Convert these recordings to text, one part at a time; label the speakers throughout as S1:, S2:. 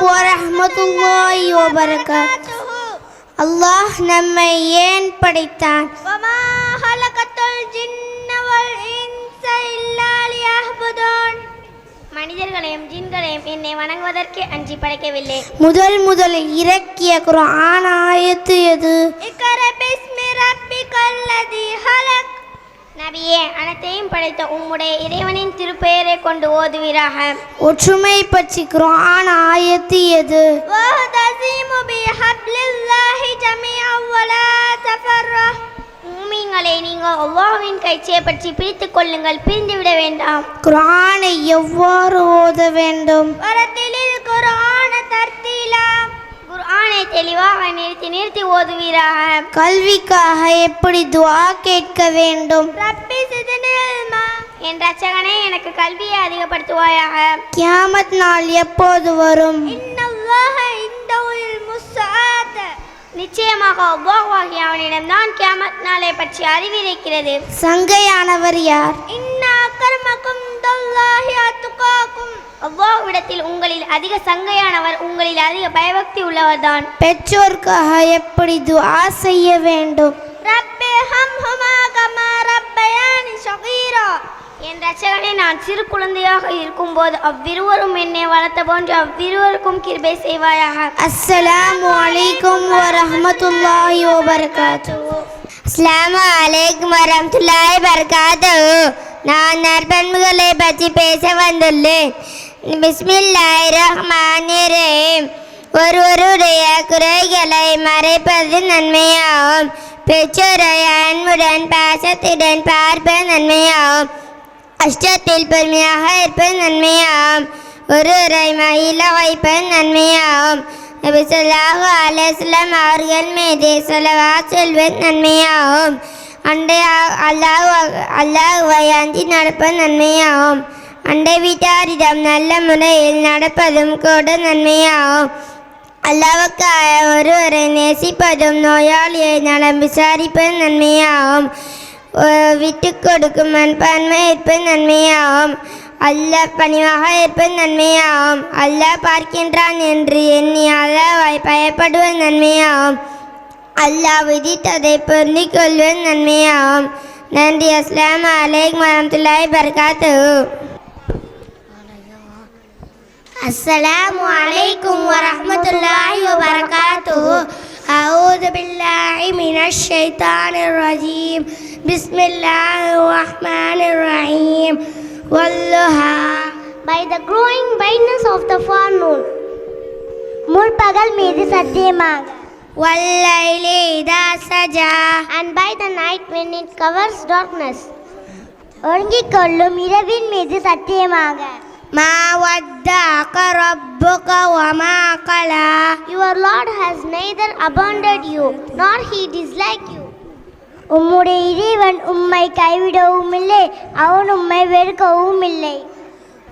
S1: வரஹ்மத்துல்லாஹி வபரகாத்துஹு. அல்லாஹ் நம்மை ஏன் படைத்தான்?
S2: வமா ஹலகத்துல் ஜின்ன வல் இன்ஸ இல்லா லியஅ்புதூன். மனிதர்களையும் ஜின்களையும் என்னை வணங்குவதற்கு அஞ்சி படைக்கவில்லை.
S1: முதலில் இறக்கிய குர்ஆன் ஆயத்து எது?
S2: இக்ர பிஸ்மி ரப்பிக்கல்லதி ஹலக். நபியே, அனைத்தையும் படைத்த உம்முடைய இறைவனின் திருப்பெயரை கொண்டு ஓதுவீராக.
S1: ஒற்றுமை பற்றி குர்ஆன் ஆயத்து எது?
S2: வஹ்தஸிமு பிஹப்லில்லாஹி ஜமீஅன் வலா தஃபர்ரஹ். மூமின்களே, நீங்கள் அல்லாஹ்வின் கைச்சையை பற்றி பிடித்துக் கொள்ளுங்கள், பிரிந்துவிட வேண்டாம்.
S1: குர்ஆனை எவ்வாறு ஓத வேண்டும்?
S2: வரத்திலில் குர்ஆன தர்தீலா. குர்ஆனை தெளிவாக நிறுத்தி ஓதுவீராக.
S1: கல்விக்காக எப்படி துஆ கேட்க வேண்டும்?
S2: ரப்பி ஸித்னி இல்மா. என் ரட்சகனே, எனக்கு கல்வியை அதிகப்படுத்துவாயாக.
S1: கியாமத் நாள் எப்போது வரும்?
S2: இன்னல்லாஹ இன்தஹுல் முஸ்ஸாஅத். நிச்சயமாக அல்லாஹ்வாகிய அவனிடம்தான் கியாமத் நாளை பற்றி அறிவிருக்கிறது.
S1: சங்கையானவர் யார்?
S2: இன்ன அக்ரமக்கும் இன்தல்லாஹி அத்காக்கும். அல்லாஹ்விடத்தில் உங்களில் அதிக சங்கையானவர் உங்களில் அதிக பயபக்தி உள்ளவர்தான்.
S1: பெற்றோருக்காக எப்படி துஆ செய்ய வேண்டும்?
S2: ரப்பி ஹம்ஹுமா கமா ரப்பயானி ஸகீரா. என் ரட்சகனே, நான் சிறு குழந்தையாக இருக்கும்போது அவ்விருவரும் என்னை வளர்த்த போன்று அவ்விருவருக்கும் கிருபை செய்வாயாக.
S1: அஸ்ஸலாமு அலைக்கும் வரஹ்மத்துல்லாஹி வபரகாத்துஹு.
S3: அஸ்ஸலாமு அலைக்கும் வரஹ்மத்துல்லாஹி வபரகாத்துஹு. நான் நற்பண்புகளை பற்றி பேச வந்துள்ளேன். பிஸ்மில்லாஹிர் ரஹ்மானிர் ரஹீம். ஒருவருடைய குறைகளை மறைப்பது நன்மையாகும். பெற்றோரை அன்புடன் பாசத்துடன் பார்ப்பது நன்மையாகும். கஷ்டத்தில் பொறுமையாக இருப்பது நன்மையாகும். ஒருவரை மகிழ வைப்பது நன்மையாகும். நபி ஸல்லல்லாஹு அலைஹி வஸல்லம் அவர்கள் மீது ஸலவாத் சொல்வது நன்மையாகும். அல்லாஹ்வை அஞ்சி நடப்பது நன்மையாகும். அண்டை வீட்டாரிடம் நல்ல முறையில் நடப்பதும் கூட நன்மையாகும். அல்லாஹ்வுக்காக ஒருவரை நேசிப்பதும் நோயாளியை நலம் விசாரிப்பது நன்மையாகும். விட்டு கொடுக்கும் மண்பான்மை இருப்பது நன்மையாகும். அல்லாஹ் பணிவாக இருப்பது நன்மையாகும். அல்லாஹ் பார்க்கின்றான் என்று எண்ணி அல்லாஹ்வை பயப்படுவது நன்மையாகும். அல்லாஹ் விதித்ததை பொருந்திக் கொள்வது நன்மையாகும். நன்றி. அஸ்ஸலாமு அலைக்கும் வரஹ்மத்துல்லாஹி வபரகாத்துஹு.
S1: அஸ்ஸலாமு அலைக்கும் வரஹ்மத்துல்லாஹி வபரகாத்துஹு. அஊது பில்லாஹி மினஷ் ஷைத்தானிர் ரஜீம். பிஸ்மில்லாஹிர் ரஹ்மானிர் Rahim. வல்லுஹா.
S2: By the growing brightness of the forenoon. முற்பகல் மீது சத்தியமாக.
S1: வல்லைலி இதா Saja.
S2: And by the night when it covers darkness. ஒழுங்கிக் கொள்ளும் இரவின் மீது சத்தியமாக.
S1: மா வத்தஅக ரப்புக வமா கலா.
S2: Your Lord has neither abandoned you nor he disliked you. உம்முடைய இறைவன் உம்மை கைவிடவும் இல்லை, அவன் உம்மை வெறுக்கவும் இல்லை.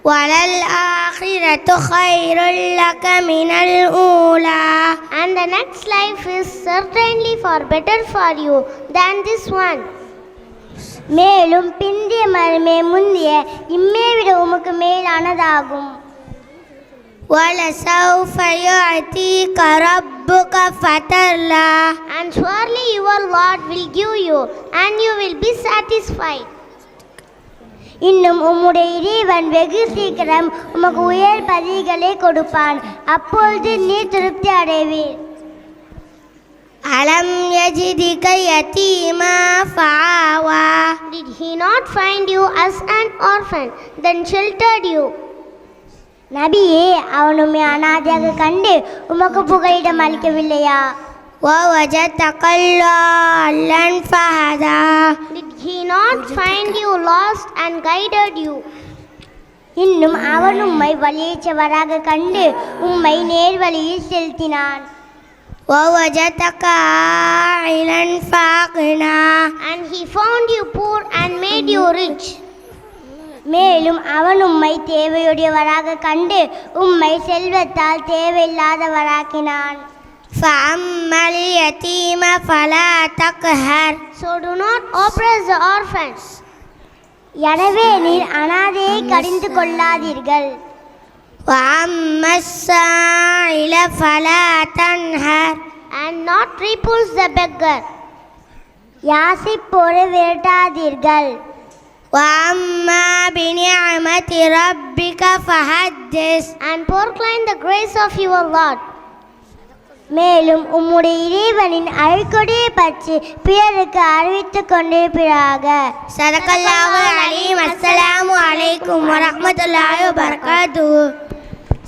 S1: வலல் ஆகிரத்து கைருல் லக மினல் Ola.
S2: And the next life is certainly far better for you than this one. மேலும் பிந்திய மறுமை முந்திய இம்மை விட உமக்கு மேலானதாகும்.
S1: வலசௌஃப யுஅதீக ரப்புக ஃபதர்லா.
S2: And surely your Lord will give you and you will be satisfied. இன்னும் உம்முடைய இறைவன் வெகு சீக்கிரம் உமக்கு உயர் பதவிகளை கொடுப்பான், அப்பொழுது நீர் திருப்தி அடைவீர்.
S1: அலம் யஜிதிக யதீமா ஃபஆவா.
S2: Did he not find you as an orphan, then sheltered you? நபியே, அவன் உம்மை அனாதையாக கண்டு உமக்கு புகலிடம் அளிக்கவில்லையா?
S1: வவஜதக ضالًا ஃபஹதா.
S2: Did he not find you lost and guided you? இன்னும் அவன் உம்மை வழியற்றவராக கண்டு உம்மை நேர்வழியில் செலுத்தினான்.
S1: வவஜதக ஆயிலًا ஃபஅக்னா.
S2: And he found you poor and made you rich. மேலும் அவன் உம்மை தேவையுடையவராக கண்டு உம்மை செல்வத்தால் தேவையில்லாதவராக்கினான்.
S1: ஃபஅம்மல் யதீம ஃபலா Takhar.
S2: So do not oppress the orphans. எனவே நீர் அனாதையை கடிந்து கொள்ளாதீர்கள்.
S3: وأما السائل فلا تنهر
S2: and not repulse the beggar. யாசிப்போரை விரட்டாதீர்கள்.
S3: وأما بنعمة ربك فحدث
S2: and proclaim the grace of your Lord. மேலும் உம்முடைய இறைவனின் அருள்கொடையை பற்றி பிறருக்கு அறிவித்துக் கொண்டிருப்பீராக.
S3: சதகல்லாஹுல் அலீம். அஸ்ஸலாமு அலைக்கும் வரஹ்மத்துல்லாஹி வபரகாத்துஹு.